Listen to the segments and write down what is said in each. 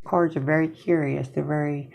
Cards are very curious. They're very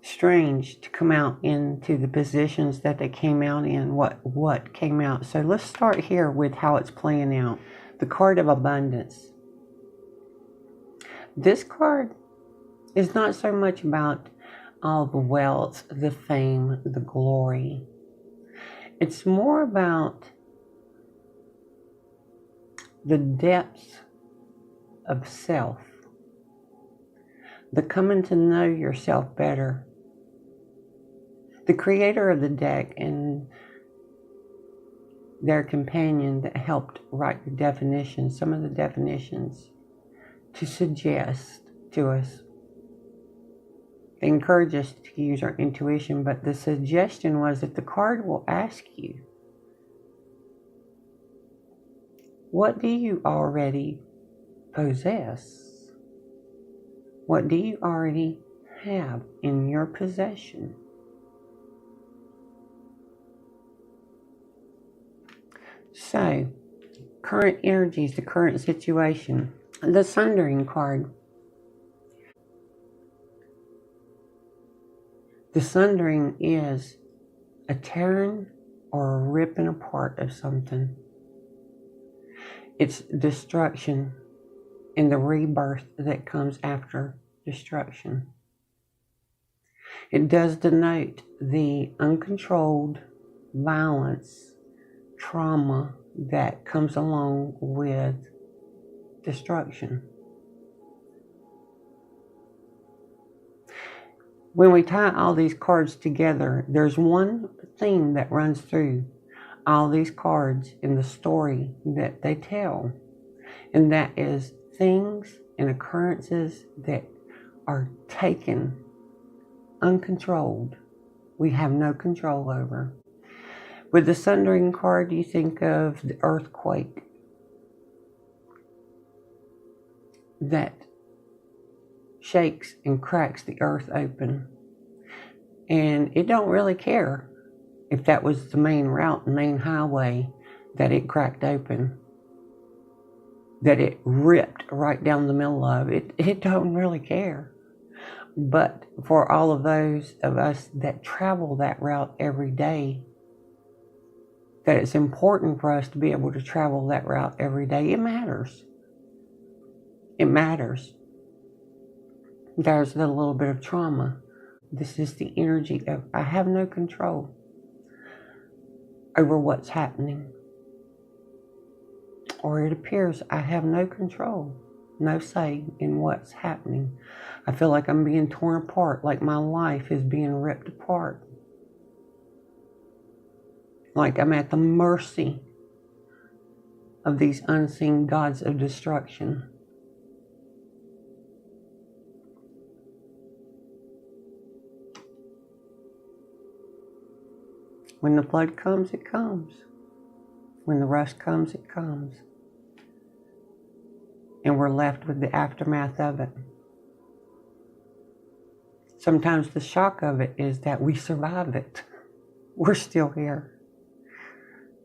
strange to come out into the positions that they came out in, what came out. So let's start here with how it's playing out. The card of abundance. This card is not so much about all the wealth, the fame, the glory. It's more about the depths of self, the coming to know yourself better. The creator of the deck and their companion that helped write the definitions, some of the definitions, to suggest to us. They encourage us to use our intuition, but the suggestion was that the card will ask you, what do you already possess? What do you already have in your possession? So, current energies, the current situation, the Sundering card. The Sundering is a tearing or a ripping apart of something. It's destruction and the rebirth that comes after destruction. It does denote the uncontrolled violence, trauma that comes along with destruction. When we tie all these cards together, there's one theme that runs through all these cards in the story that they tell, and that is things and occurrences that are taken uncontrolled. We have no control over. With the Sundering card, you think of the earthquake that shakes and cracks the earth open. And it don't really care if that was the main route, the main highway that it cracked open, that it ripped right down the middle of. It don't really care. But for all of those of us that travel that route every day, that it's important for us to be able to travel that route every day. It matters. It matters. There's a little bit of trauma. This is the energy of I have no control over what's happening. Or it appears I have no control, no say in what's happening. I feel like I'm being torn apart, like my life is being ripped apart. Like I'm at the mercy of these unseen gods of destruction. When the flood comes, it comes. When the rush comes, it comes. And we're left with the aftermath of it. Sometimes the shock of it is that we survive it. We're still here.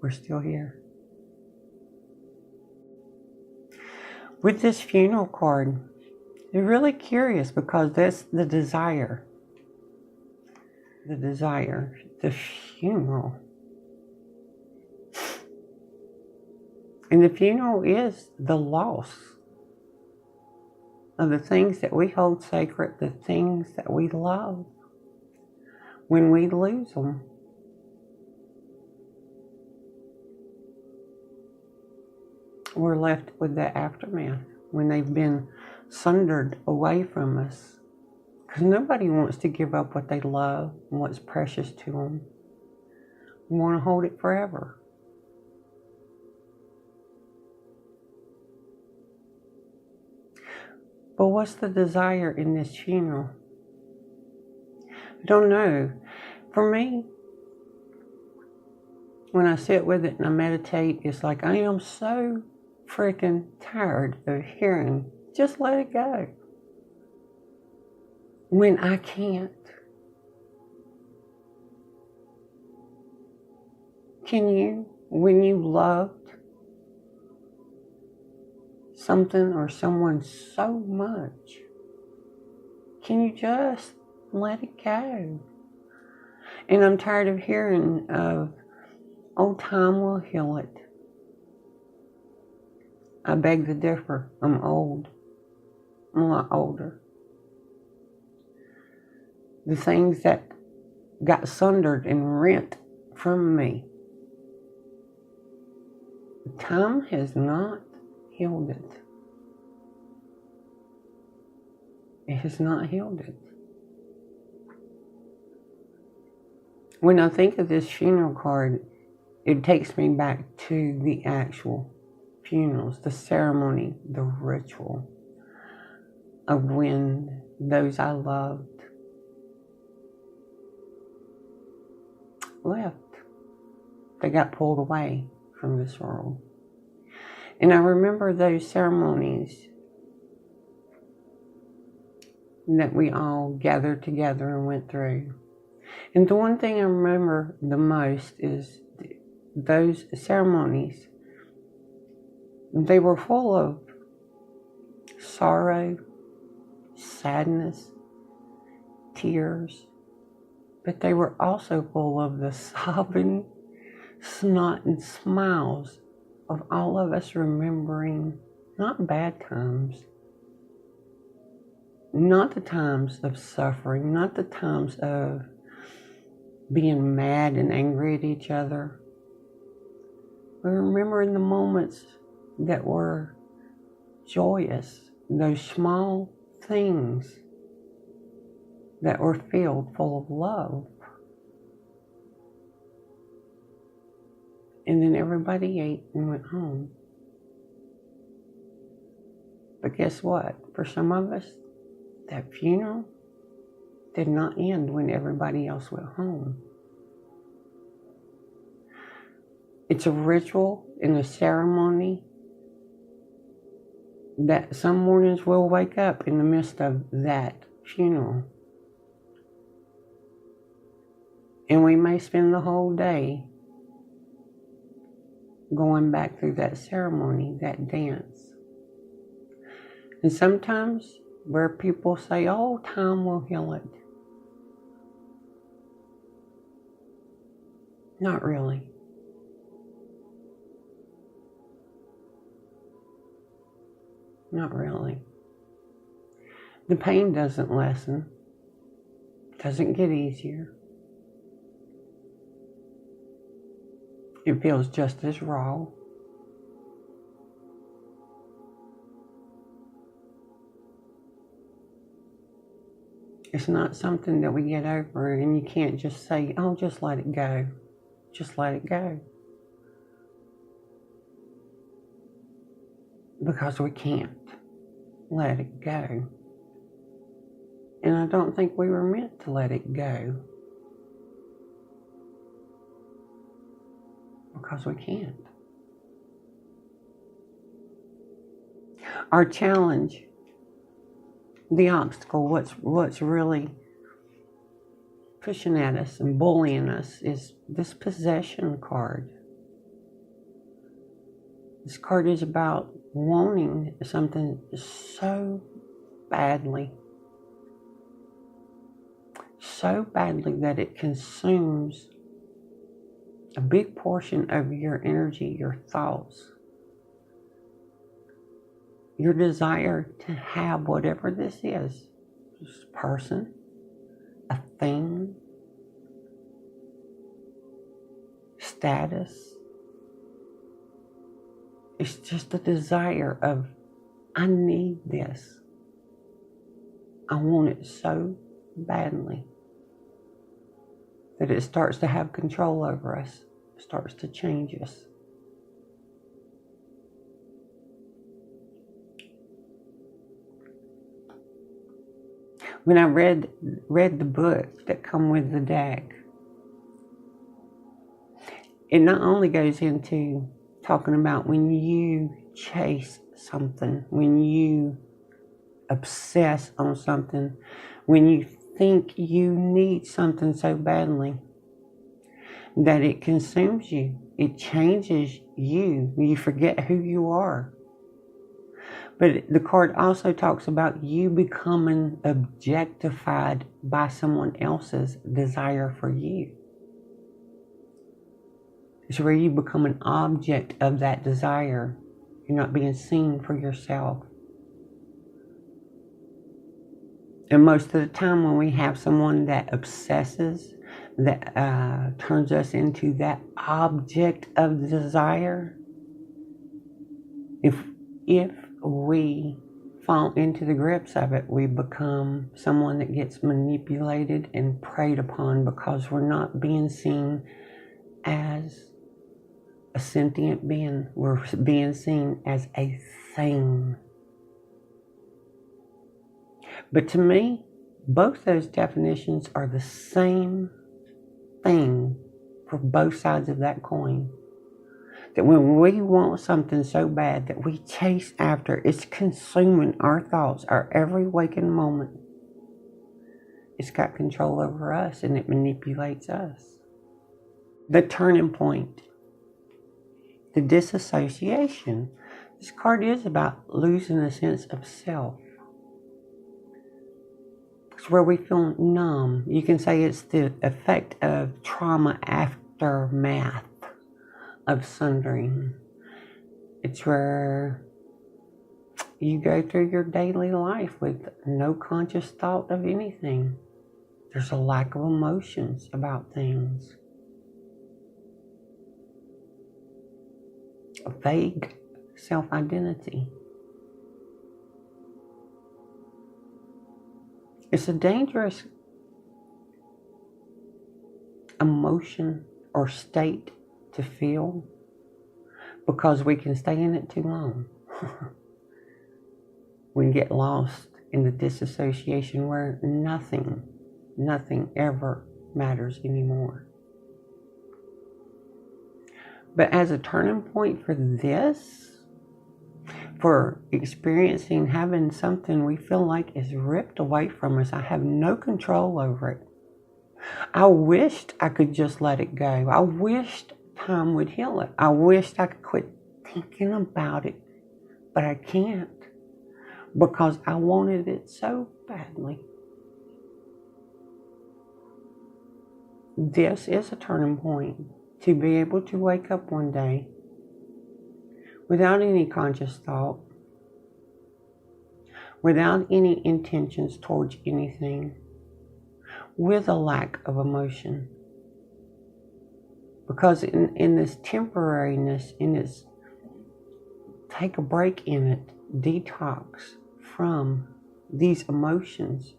We're still here. With this funeral card, you're really curious because that's the desire. The desire, the funeral. And the funeral is the loss of the things that we hold sacred, the things that we love. When we lose them, we're left with the aftermath when they've been sundered away from us. Because nobody wants to give up what they love and what's precious to them. We want to hold it forever. But what's the desire in this funeral? I don't know. For me, when I sit with it and I meditate, it's like I am so freaking tired of hearing, just let it go. When I can't. Can you when you loved something or someone so much, can you just let it go? And I'm tired of hearing of, oh, time will heal it. I beg to differ. I'm old. I'm a lot older. The things that got sundered and rent from me, time has not healed it. It has not healed it. When I think of this funeral card, it takes me back to the actual funerals, the ceremony, the ritual of when those I loved left. They got pulled away from this world. And I remember those ceremonies that we all gathered together and went through. And the one thing I remember the most is those ceremonies. They were full of sorrow, sadness, tears, but they were also full of the sobbing, snot, and smiles of all of us remembering not bad times, not the times of suffering, not the times of being mad and angry at each other, but remembering the moments that were joyous, those small things that were filled full of love. And then everybody ate and went home. But guess what? For some of us, that funeral did not end when everybody else went home. It's a ritual and a ceremony that some mornings we'll wake up in the midst of that funeral. And we may spend the whole day going back through that ceremony, that dance. And sometimes where people say, oh, time will heal it. Not really. Not really. The pain doesn't lessen. Doesn't get easier. It feels just as raw. It's not something that we get over and you can't just say, oh, just let it go. Just let it go. Because we can't let it go. And I don't think we were meant to let it go. Because we can't. Our challenge, the obstacle, what's really pushing at us and bullying us is this possession card. This card is about wanting something so badly that it consumes a big portion of your energy, your thoughts, your desire to have whatever this is a person, a thing, status. It's just a desire of, I need this. I want it so badly that it starts to have control over us, starts to change us. When I read the book that come with the deck, it not only goes into talking about when you chase something, when you obsess on something, when you think you need something so badly that it consumes you It changes you. You forget who you are. But the card also talks about you becoming objectified by someone else's desire for you. It's where you become an object of that desire. You're not being seen for yourself. And most of the time when we have someone that obsesses, that turns us into that object of desire, if we fall into the grips of it, we become someone that gets manipulated and preyed upon because we're not being seen as a sentient being. We're being seen as a thing. But to me, both those definitions are the same thing for both sides of that coin. That when we want something so bad that we chase after, it's consuming our thoughts, our every waking moment. It's got control over us and it manipulates us. The turning point, the disassociation. This card is about losing a sense of self. It's where we feel numb. You can say it's the effect of trauma aftermath of sundering. It's where you go through your daily life with no conscious thought of anything. There's a lack of emotions about things. A vague self-identity. It's a dangerous emotion or state to feel because we can stay in it too long. We can get lost in the disassociation where nothing ever matters anymore. But as a turning point for this, for experiencing having something we feel like is ripped away from us, I have no control over it. I wished I could just let it go. I wished time would heal it. I wished I could quit thinking about it, but I can't because I wanted it so badly. This is a turning point, to be able to wake up one day without any conscious thought, without any intentions towards anything, with a lack of emotion. Because in this temporariness, in this take a break in it, detox from these emotions,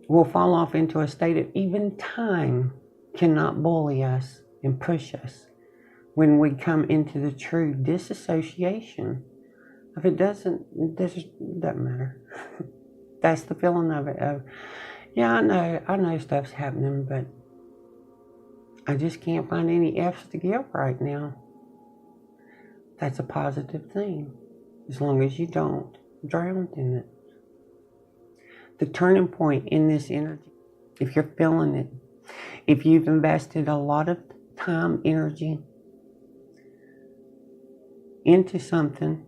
we'll fall off into a state of even time cannot bully us and push us when we come into the true disassociation. If it doesn't matter. That's the feeling of it. Of, yeah, I know stuff's happening, but I just can't find any F's to give right now. That's a positive thing, as long as you don't drown in it. The turning point in this energy, if you're feeling it, if you've invested a lot of time, energy into something,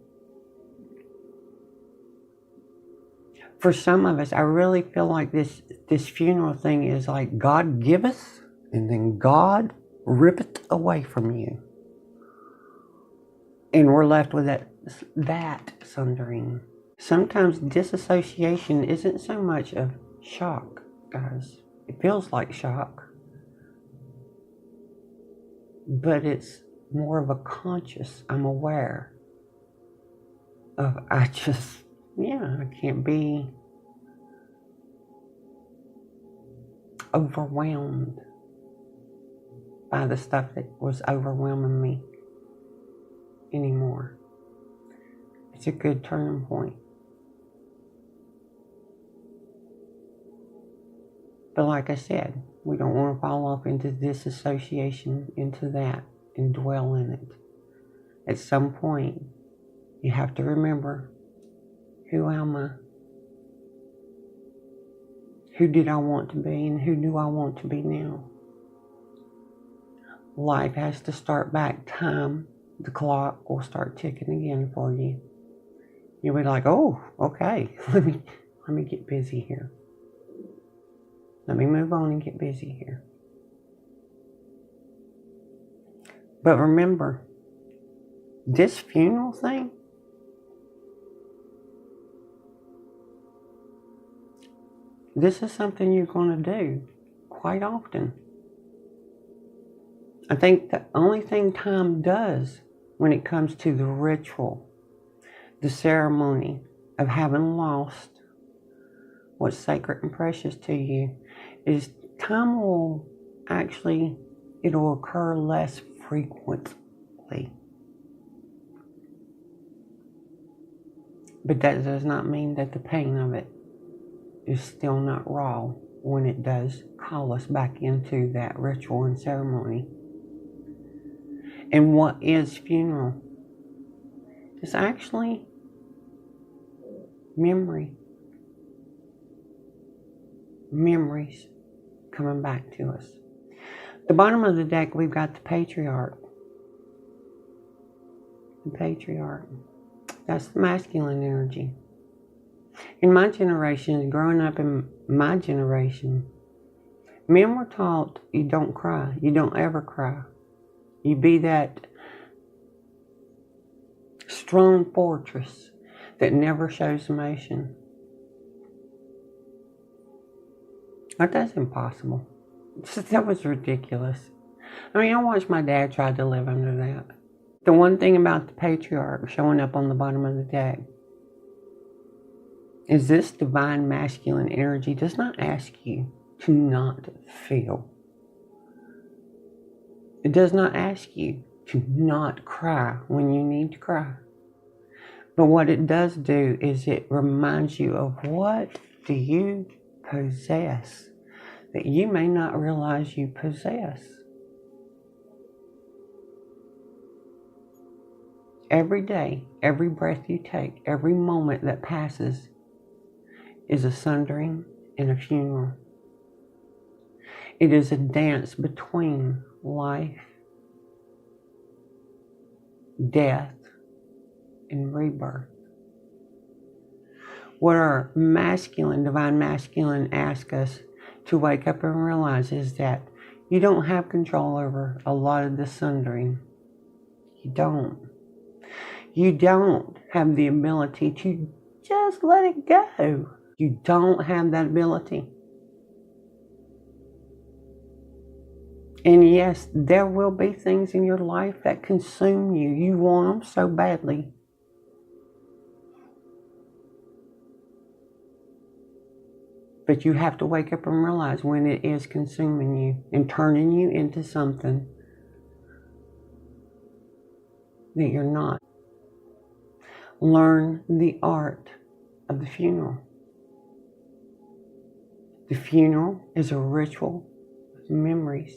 for some of us, I really feel like this funeral thing is like God giveth and then God rippeth away from you. And we're left with that sundering. Sometimes disassociation isn't so much of shock, guys. It feels like shock. But it's more of a conscious, I'm aware of, I can't be overwhelmed by the stuff that was overwhelming me anymore. It's a good turning point. But like I said, we don't want to fall off into disassociation, into that, and dwell in it. At some point, you have to remember, who am I? Who did I want to be, and who do I want to be now? life has to start back time, the clock will start ticking again for you. You'll be like, oh, okay, let me get busy here. Let me move on and get busy here. But remember, this funeral thing, this is something you're going to do quite often. I think the only thing time does when it comes to the ritual, the ceremony of having lost what's sacred and precious to you, is time will actually, it'll occur less frequently. But that does not mean that the pain of it is still not raw when it does call us back into that ritual and ceremony. And what is funeral? It's actually memory. Memories coming back to us. The bottom of the deck, we've got the patriarch. The patriarch. That's the masculine energy. In my generation, growing up in my generation, men were taught you don't cry. You don't ever cry. You be that strong fortress that never shows emotion. But that's impossible. That was ridiculous. I mean, I watched my dad try to live under that. The one thing about the patriarch showing up on the bottom of the deck is this divine masculine energy does not ask you to not feel. It does not ask you to not cry when you need to cry. But what it does do is it reminds you of what do you possess that you may not realize you possess. Every day, every breath you take, every moment that passes is a sundering and a funeral. It is a dance between life, death, and rebirth. What our masculine, divine masculine asks us to wake up and realize is that you don't have control over a lot of the sundering. You don't. You don't have the ability to just let it go. You don't have that ability. And yes, there will be things in your life that consume you. You want them so badly. But you have to wake up and realize when it is consuming you and turning you into something that you're not. Learn the art of the funeral. The funeral is a ritual of memories.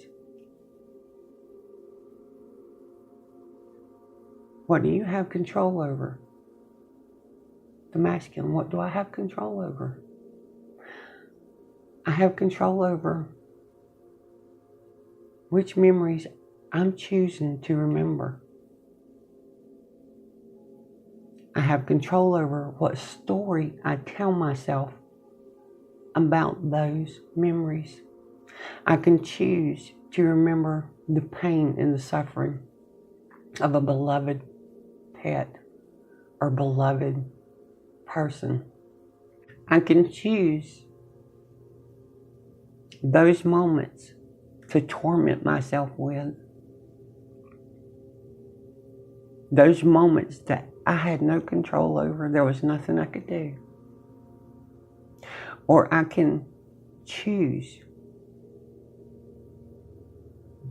What do you have control over? The masculine. What do I have control over? I have control over which memories I'm choosing to remember. I have control over what story I tell myself about those memories. I can choose to remember the pain and the suffering of a beloved pet or beloved person. I can choose those moments to torment myself with. Those moments that I had no control over, there was nothing I could do. Or I can choose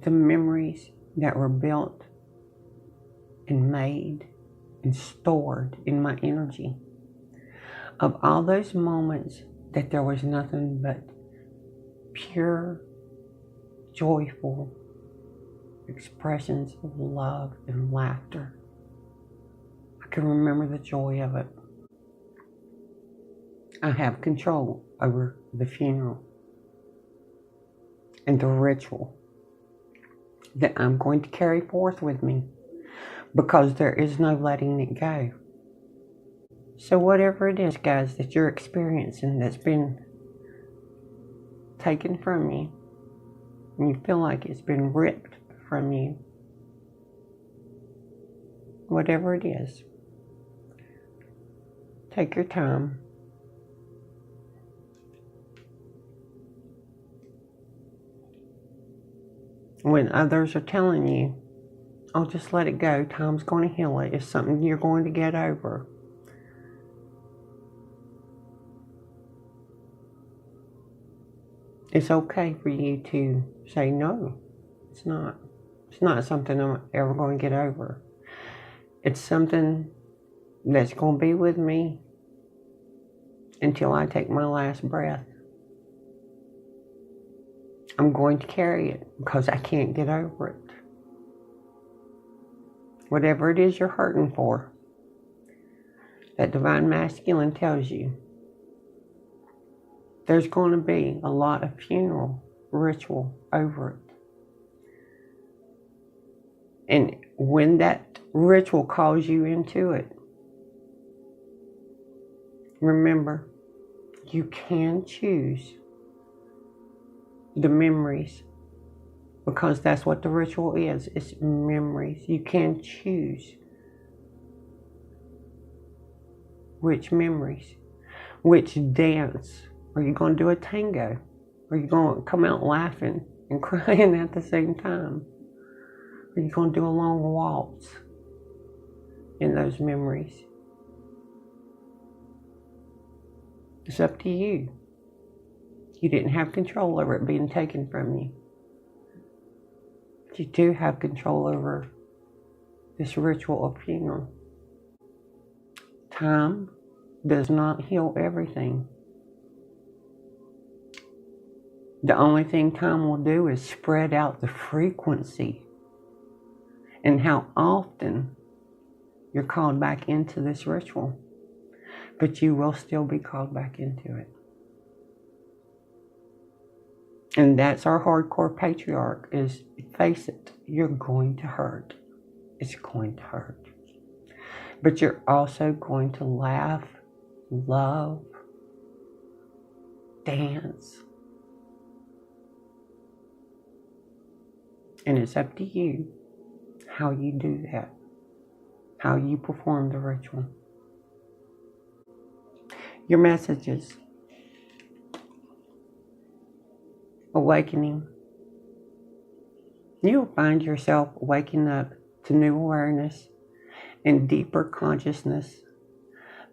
the memories that were built and made and stored in my energy of all those moments that there was nothing but pure, joyful expressions of love and laughter. I can remember the joy of it. I have control over the funeral and the ritual that I'm going to carry forth with me, because there is no letting it go. So whatever it is, guys, that you're experiencing that's been taken from you, and you feel like it's been ripped from you, whatever it is, take your time. When others are telling you, oh, just let it go, time's going to heal it, it's something you're going to get over. It's okay for you to say, no, it's not. It's not something I'm ever going to get over. It's something that's going to be with me until I take my last breath. I'm going to carry it because I can't get over it. Whatever it is you're hurting for, that divine masculine tells you there's going to be a lot of funeral ritual over it. And when that ritual calls you into it, remember, you can choose the memories, because that's what the ritual is. It's memories. You can choose which memories, which dance. Are you going to do a tango? Are you going to come out laughing and crying at the same time? Are you going to do a long waltz in those memories? It's up to you. You didn't have control over it being taken from you. But you do have control over this ritual of funeral. Time does not heal everything. The only thing time will do is spread out the frequency and how often you're called back into this ritual. But you will still be called back into it. And that's our hardcore patriarch, is face it, you're going to hurt. It's going to hurt. But you're also going to laugh, love, dance. And it's up to you how you do that, how you perform the ritual. Your messages. Awakening. You'll find yourself waking up to new awareness and deeper consciousness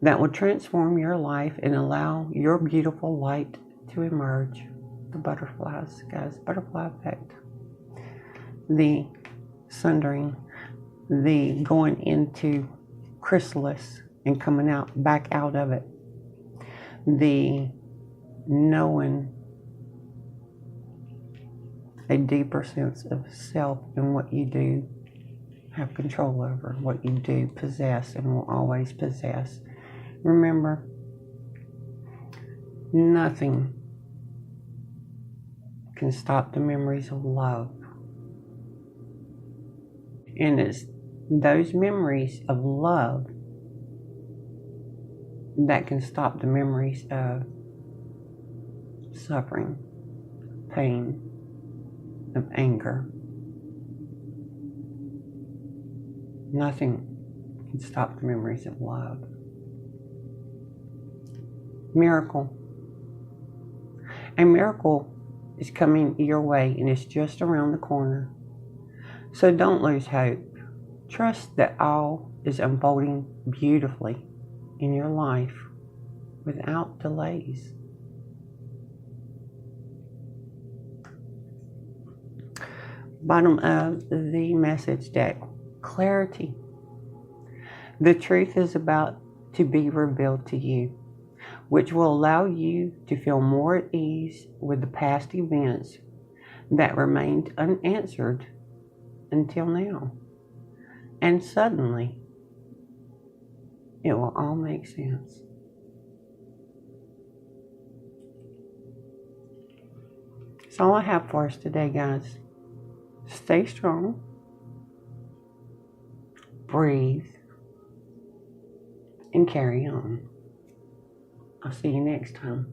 that will transform your life and allow your beautiful light to emerge. The butterflies, guys, butterfly effect. The sundering, the going into chrysalis and coming out, back out of it. The knowing a deeper sense of self and what you do have control over, what you do possess and will always possess. Remember, nothing can stop the memories of love. And it's those memories of love that can stop the memories of suffering, pain, of anger. Nothing can stop the memories of love. Miracle. A miracle is coming your way and it's just around the corner. So don't lose hope. Trust that all is unfolding beautifully in your life without delays. Bottom of the message deck, clarity. The truth is about to be revealed to you, which will allow you to feel more at ease with the past events that remained unanswered until now. And suddenly, it will all make sense. That's all I have for us today, guys. Stay strong. Breathe. And carry on. I'll see you next time.